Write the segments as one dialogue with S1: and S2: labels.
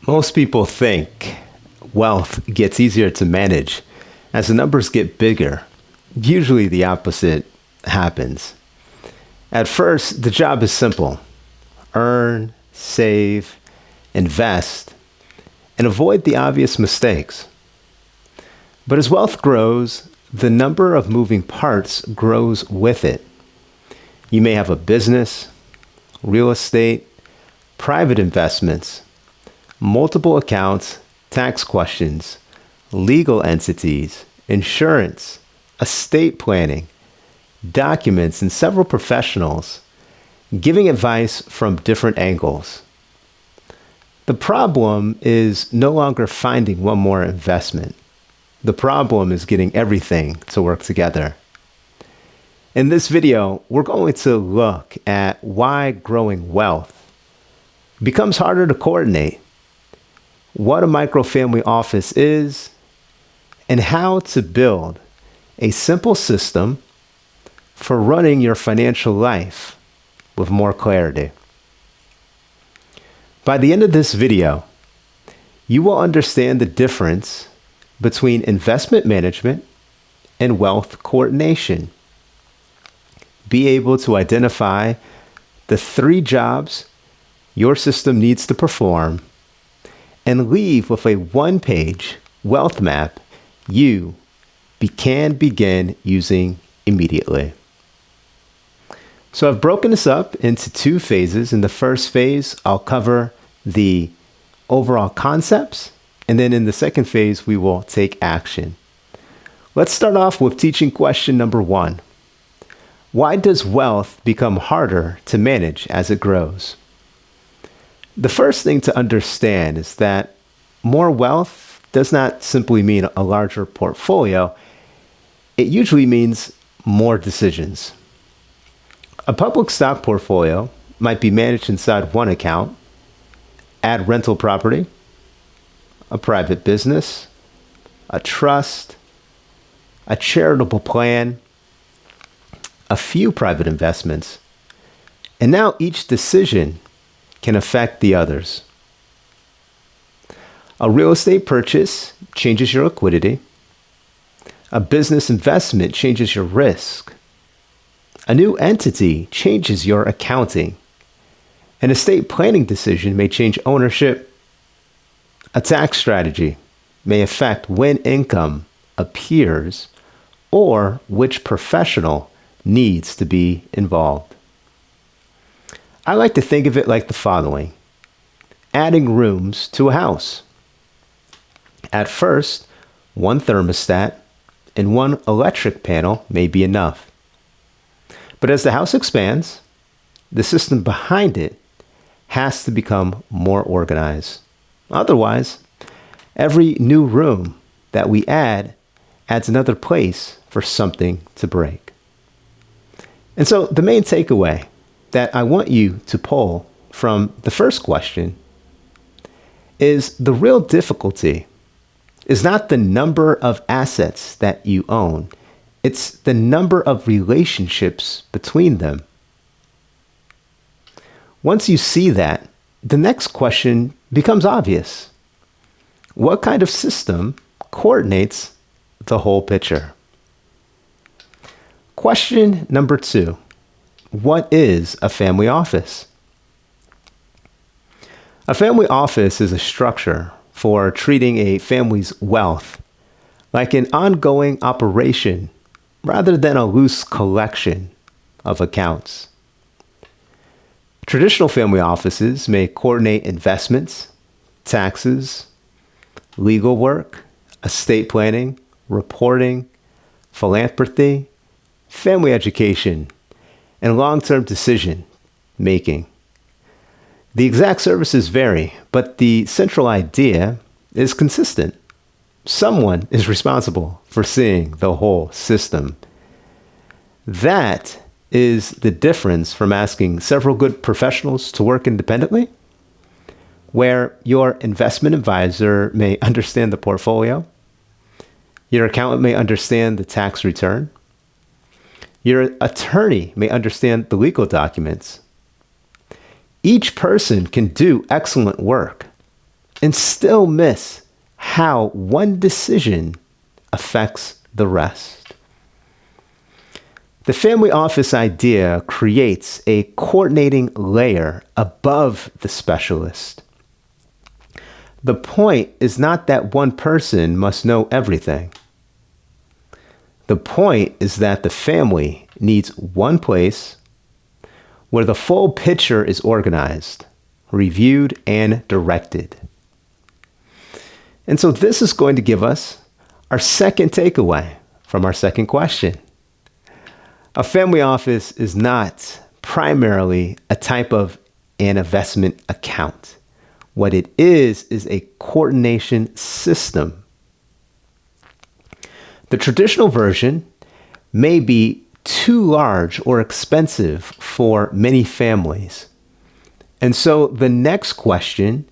S1: Most people think wealth gets easier to manage as the numbers get bigger. Usually the opposite happens. At first, the job is simple: earn, save, invest, and avoid the obvious mistakes. But as wealth grows, the number of moving parts grows with it. You may have a business, real estate, private investments, multiple accounts, tax questions, legal entities, insurance, estate planning, documents, and several professionals giving advice from different angles. The problem is no longer finding one more investment. The problem is getting everything to work together. In this video, we're going to look at why growing wealth becomes harder to coordinate, what a microfamily office is, and how to build a simple system for running your financial life with more clarity. By the end of this video, you will understand the difference between investment management and wealth coordination. Be able to identify the 3 jobs your system needs to perform and leave with a 1-page wealth map you can begin using immediately. So I've broken this up into 2 phases. In the first phase, I'll cover the overall concepts, and then in the second phase, we will take action. Let's start off with teaching question number 1. Why does wealth become harder to manage as it grows? The first thing to understand is that more wealth does not simply mean a larger portfolio. It usually means more decisions. A public stock portfolio might be managed inside one account: add rental property, a private business, a trust, a charitable plan, a few private investments, and now each decision can affect the others. A real estate purchase changes your liquidity. A business investment changes your risk. A new entity changes your accounting. An estate planning decision may change ownership. A tax strategy may affect when income appears or which professional needs to be involved. I like to think of it like the following: adding rooms to a house. At first, one thermostat and one electric panel may be enough. But as the house expands, the system behind it has to become more organized. Otherwise, every new room that we add adds another place for something to break. And so the main takeaway that I want you to pull from the first question is the real difficulty is not the number of assets that you own. It's the number of relationships between them. Once you see that, the next question becomes obvious. What kind of system coordinates the whole picture? Question number 2. What is a family office? A family office is a structure for treating a family's wealth like an ongoing operation rather than a loose collection of accounts. Traditional family offices may coordinate investments, taxes, legal work, estate planning, reporting, philanthropy, family education, and long-term decision making. The exact services vary, but the central idea is consistent. Someone is responsible for seeing the whole system. That is the difference from asking several good professionals to work independently, where your investment advisor may understand the portfolio, your accountant may understand the tax return, your attorney may understand the legal documents. Each person can do excellent work, and still miss how one decision affects the rest. The family office idea creates a coordinating layer above the specialist. The point is not that one person must know everything. The point is that the family needs one place where the full picture is organized, reviewed, and directed. And so this is going to give us our second takeaway from our second question. A family office is not primarily a type of an investment account. What it is a coordination system. The traditional version may be too large or expensive for many families. And so the next question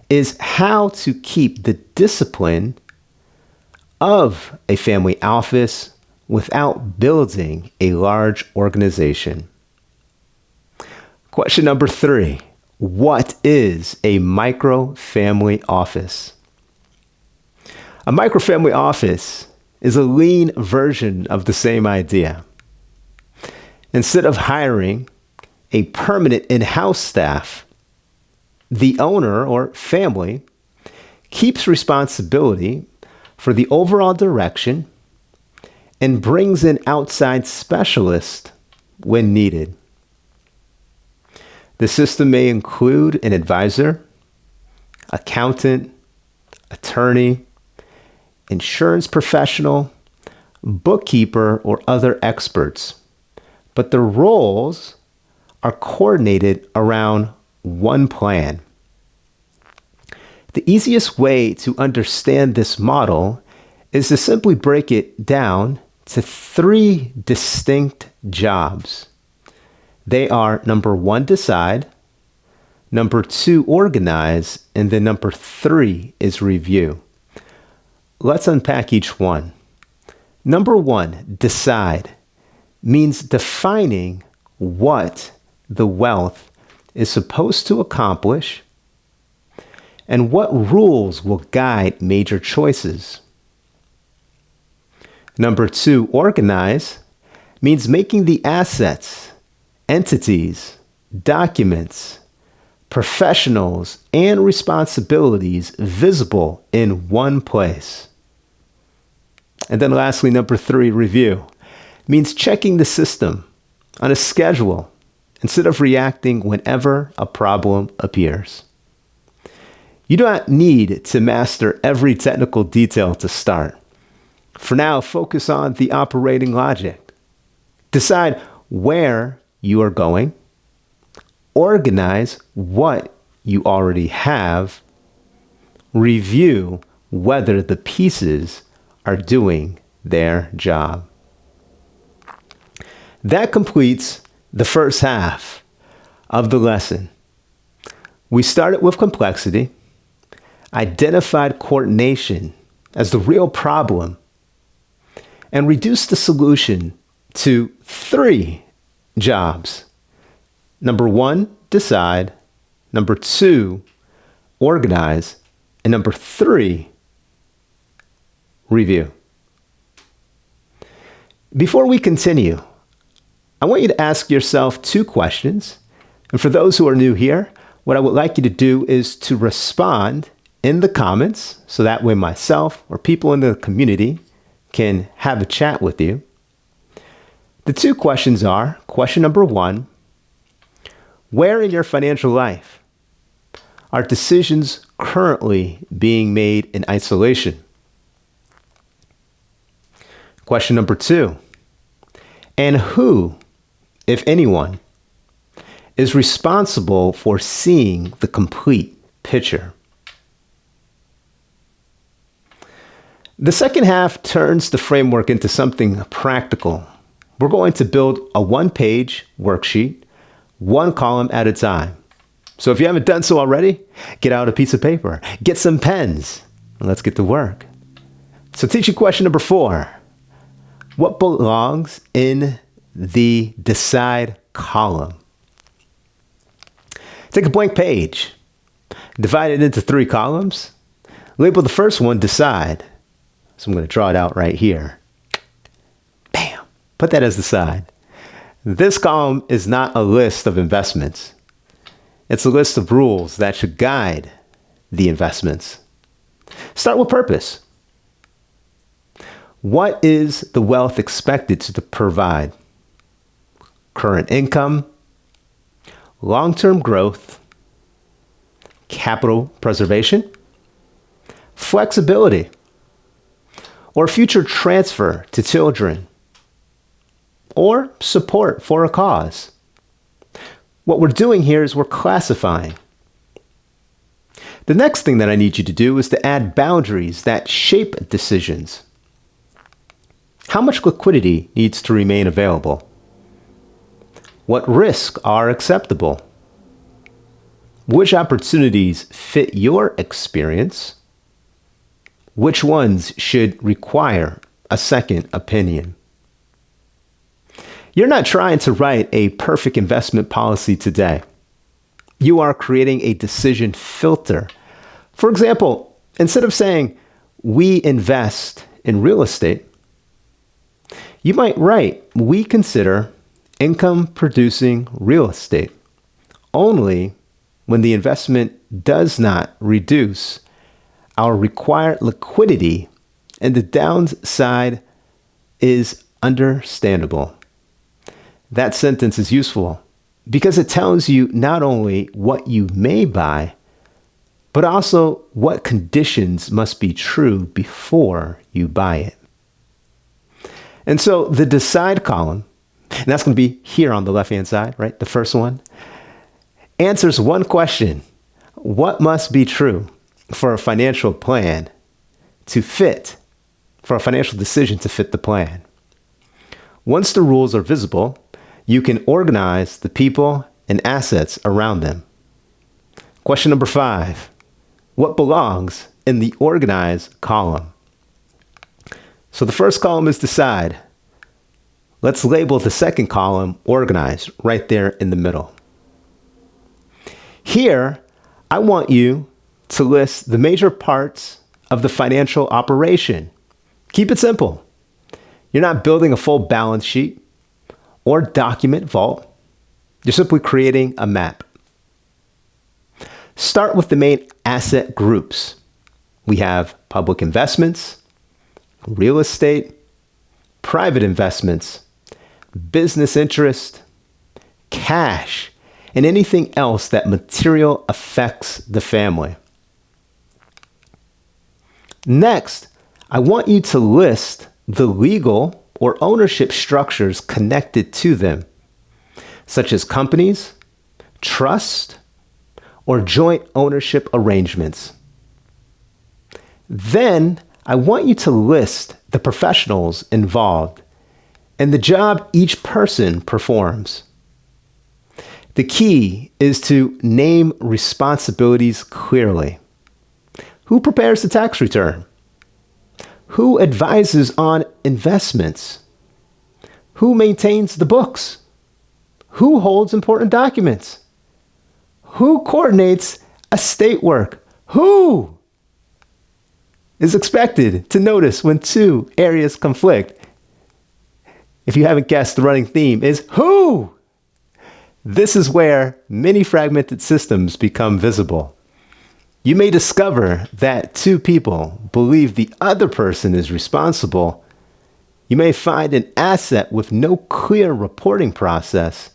S1: is how to keep the discipline of a family office without building a large organization. Question number 3. What is a micro-family office? A micro-family office is a lean version of the same idea. Instead of hiring a permanent in-house staff, the owner or family keeps responsibility for the overall direction and brings in outside specialists when needed. The system may include an advisor, accountant, attorney, insurance professional, bookkeeper, or other experts, but the roles are coordinated around one plan. The easiest way to understand this model is to simply break it down to 3 distinct jobs. They are number 1, decide, number 2, organize, and then number 3 is review. Let's unpack each one. Number 1, decide, means defining what the wealth is supposed to accomplish and what rules will guide major choices. Number 2, organize, means making the assets, entities, documents, professionals, and responsibilities visible in one place. And then lastly, number 3, review, means checking the system on a schedule instead of reacting whenever a problem appears. You do not need to master every technical detail to start. For now, focus on the operating logic. Decide where you are going. Organize what you already have. Review whether the pieces are doing their job. That completes the first half of the lesson. We started with complexity, identified coordination as the real problem, and reduced the solution to 3 jobs. Number 1, decide. Number 2, organize. And number 3, review. Before we continue, I want you to ask yourself 2 questions. And for those who are new here, what I would like you to do is to respond in the comments so that way myself or people in the community can have a chat with you. The 2 questions are, question number 1, where in your financial life are decisions currently being made in isolation? Question number 2, and who, if anyone, is responsible for seeing the complete picture? The second half turns the framework into something practical. We're going to build a 1-page worksheet, 1 column at a time. So if you haven't done so already, get out a piece of paper, get some pens, and let's get to work. So teaching question number 4. What belongs in the decide column? Take a blank page. Divide it into 3 columns. Label the first one decide. So I'm going to draw it out right here. Bam. Put that as the side. This column is not a list of investments. It's a list of rules that should guide the investments. Start with purpose. What is the wealth expected to provide? Current income, long-term growth, capital preservation, flexibility, or future transfer to children, or support for a cause. What we're doing here is we're classifying. The next thing that I need you to do is to add boundaries that shape decisions. How much liquidity needs to remain available? What risks are acceptable? Which opportunities fit your experience? Which ones should require a second opinion? You're not trying to write a perfect investment policy today. You are creating a decision filter. For example, instead of saying, we invest in real estate, you might write, we consider income producing real estate only when the investment does not reduce our required liquidity and the downside is understandable. That sentence is useful because it tells you not only what you may buy, but also what conditions must be true before you buy it. And so the decide column, and that's going to be here on the left-hand side, right? The first one, answers one question. What must be true for a financial plan to fit, for a financial decision to fit the plan? Once the rules are visible, you can organize the people and assets around them. Question number 5, what belongs in the organize column? So the first column is decide. Let's label the second column organize right there in the middle. Here, I want you to list the major parts of the financial operation. Keep it simple. You're not building a full balance sheet or document vault. You're simply creating a map. Start with the main asset groups. We have public investments, real estate, private investments, business interest, cash, and anything else that material affects the family. Next, I want you to list the legal or ownership structures connected to them, such as companies, trust, or joint ownership arrangements. Then, I want you to list the professionals involved and the job each person performs. The key is to name responsibilities clearly. Who prepares the tax return? Who advises on investments? Who maintains the books? Who holds important documents? Who coordinates estate work? Who is expected to notice when 2 areas conflict? If you haven't guessed, the running theme is who? This is where many fragmented systems become visible. You may discover that 2 people believe the other person is responsible. You may find an asset with no clear reporting process.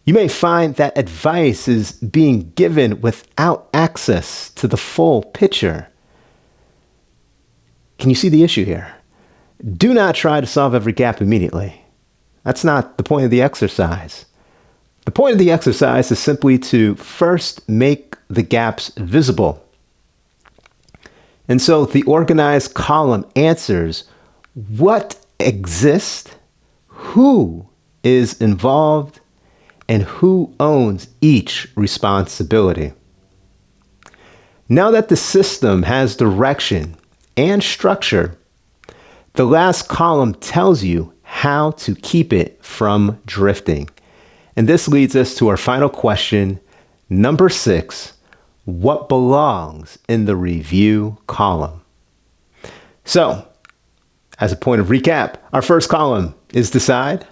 S1: You may find that advice is being given without access to the full picture. Can you see the issue here? Do not try to solve every gap immediately. That's not the point of the exercise. The point of the exercise is simply to first make the gaps visible. And so the organized column answers what exists, who is involved, and who owns each responsibility. Now that the system has direction and structure, the last column tells you how to keep it from drifting. And this leads us to our final question, number 6. what belongs in the review column. So, as a point of recap, our first column is decide.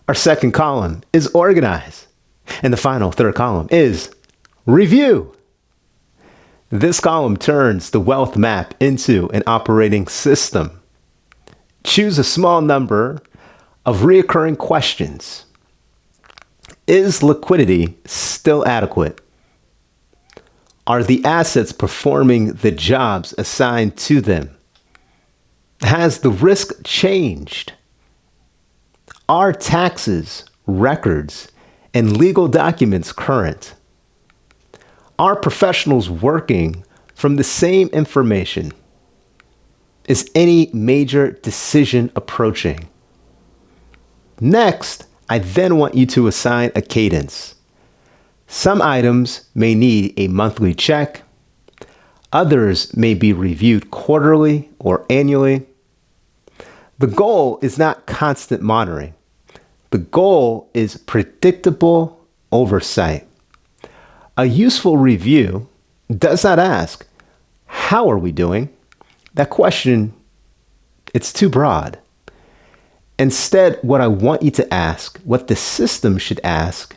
S1: Our second column is organize. And the final third column is review. This column turns the wealth map into an operating system. Choose a small number of recurring questions. Is liquidity still adequate? Are the assets performing the jobs assigned to them? Has the risk changed? Are taxes, records, and legal documents current? Are professionals working from the same information? Is any major decision approaching? Next, I then want you to assign a cadence. Some items may need a monthly check. Others may be reviewed quarterly or annually. The goal is not constant monitoring. The goal is predictable oversight. A useful review does not ask, how are we doing? That question, it's too broad. Instead, what I want you to ask, what the system should ask,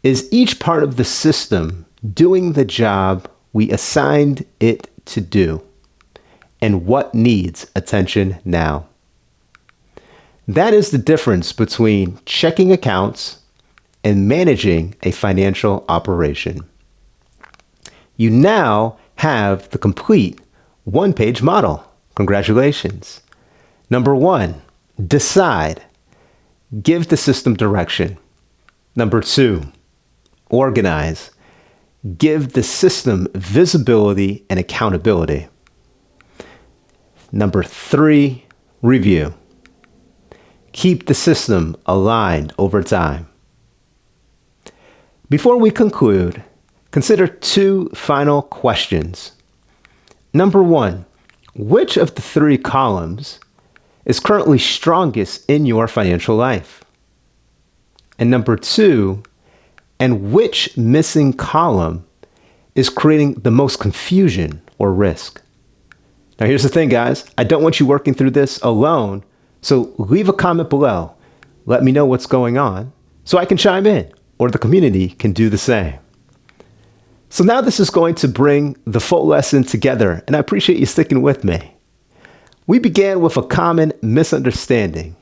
S1: is each part of the system doing the job we assigned it to do? And what needs attention now? That is the difference between checking accounts and managing a financial operation. You now have the complete one-page model. Congratulations. Number 1, decide. Give the system direction. Number 2, organize. Give the system visibility and accountability. Number 3, review. Keep the system aligned over time. Before we conclude, consider 2 final questions. Number 1, which of the 3 columns is currently strongest in your financial life? And number 2, and which missing column is creating the most confusion or risk? Now, here's the thing, guys. I don't want you working through this alone. So leave a comment below. Let me know what's going on so I can chime in, or the community can do the same. So now this is going to bring the full lesson together, and I appreciate you sticking with me. We began with a common misunderstanding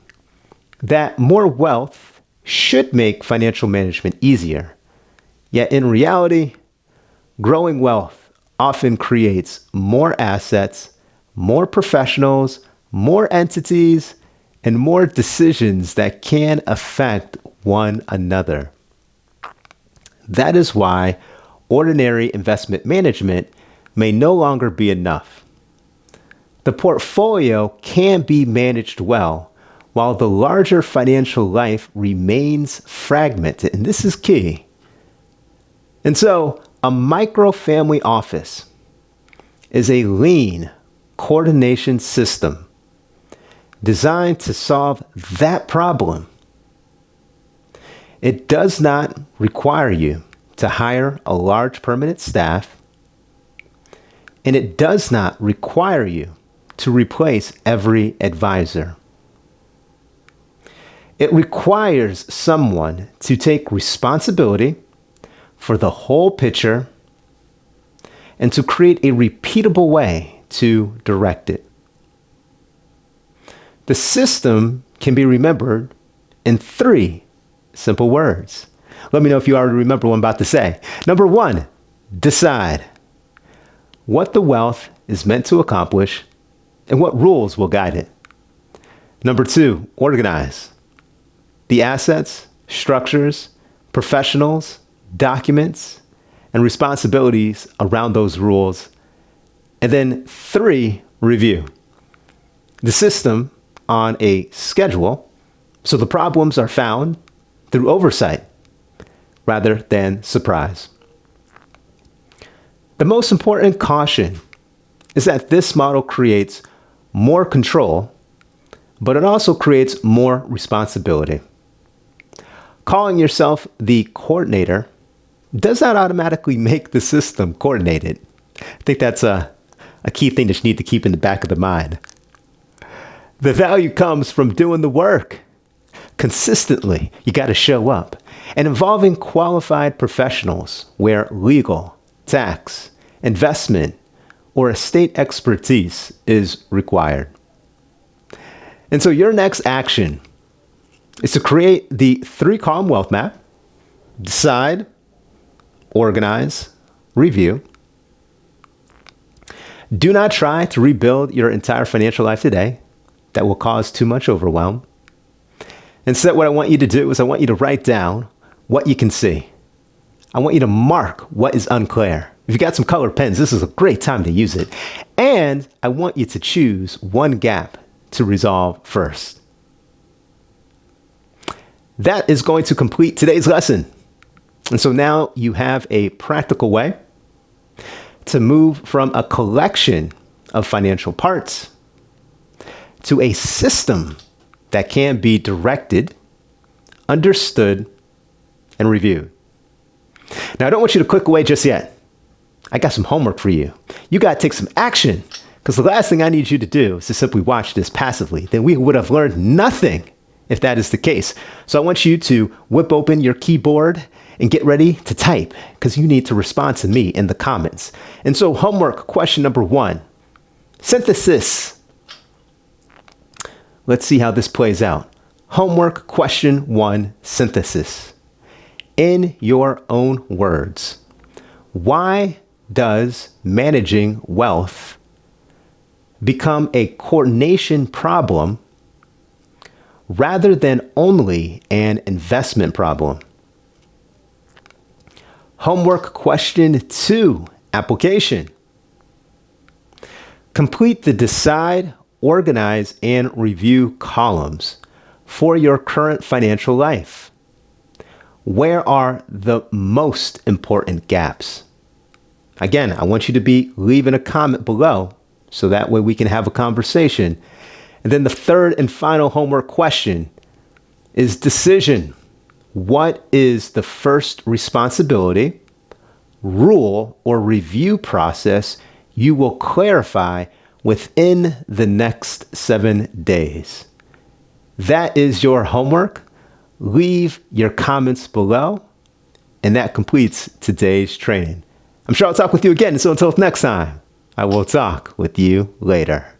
S1: that more wealth should make financial management easier. Yet in reality, growing wealth often creates more assets, more professionals, more entities, and more decisions that can affect one another. That is why ordinary investment management may no longer be enough. The portfolio can be managed well, while the larger financial life remains fragmented, and this is key. And so, a micro-family office is a lean coordination system designed to solve that problem. It does not require you to hire a large permanent staff, and it does not require you to replace every advisor. It requires someone to take responsibility for the whole picture and to create a repeatable way to direct it. The system can be remembered in 3 simple words. Let me know if you already remember what I'm about to say. Number 1, decide what the wealth is meant to accomplish and what rules will guide it. Number 2, organize the assets, structures, professionals, documents, and responsibilities around those rules. And then 3, review the system on a schedule so the problems are found through oversight rather than surprise. The most important caution is that this model creates more control, but it also creates more responsibility. Calling yourself the coordinator does not automatically make the system coordinated. I think that's a key thing that you need to keep in the back of the mind. The value comes from doing the work. Consistently, you got to show up. And involving qualified professionals where legal, tax, investment, or estate expertise is required. And so your next action is to create the 3-column wealth map, decide, organize, review. Do not try to rebuild your entire financial life today. That will cause too much overwhelm. Instead, what I want you to do is I want you to write down what you can see. I want you to mark what is unclear. If you got some colored pens, this is a great time to use it. And I want you to choose one gap to resolve first. That is going to complete today's lesson. And so now you have a practical way to move from a collection of financial parts to a system that can be directed, understood, and reviewed. Now, I don't want you to click away just yet. I got some homework for you. You got to take some action, because the last thing I need you to do is to simply watch this passively. Then we would have learned nothing if that is the case. So I want you to whip open your keyboard and get ready to type, because you need to respond to me in the comments. And so homework question number 1, synthesis. Let's see how this plays out. Homework question 1, synthesis. In your own words, why does managing wealth become a coordination problem rather than only an investment problem? Homework question 2, application. Complete the decide, organize, and review columns for your current financial life. Where are the most important gaps? Again, I want you to be leaving a comment below so that way we can have a conversation. And then the third and final homework question is decision. What is the first responsibility, rule, or review process you will clarify within the next 7 days? That is your homework. Leave your comments below, and that completes today's training. I'm sure I'll talk with you again, so until next time, I will talk with you later.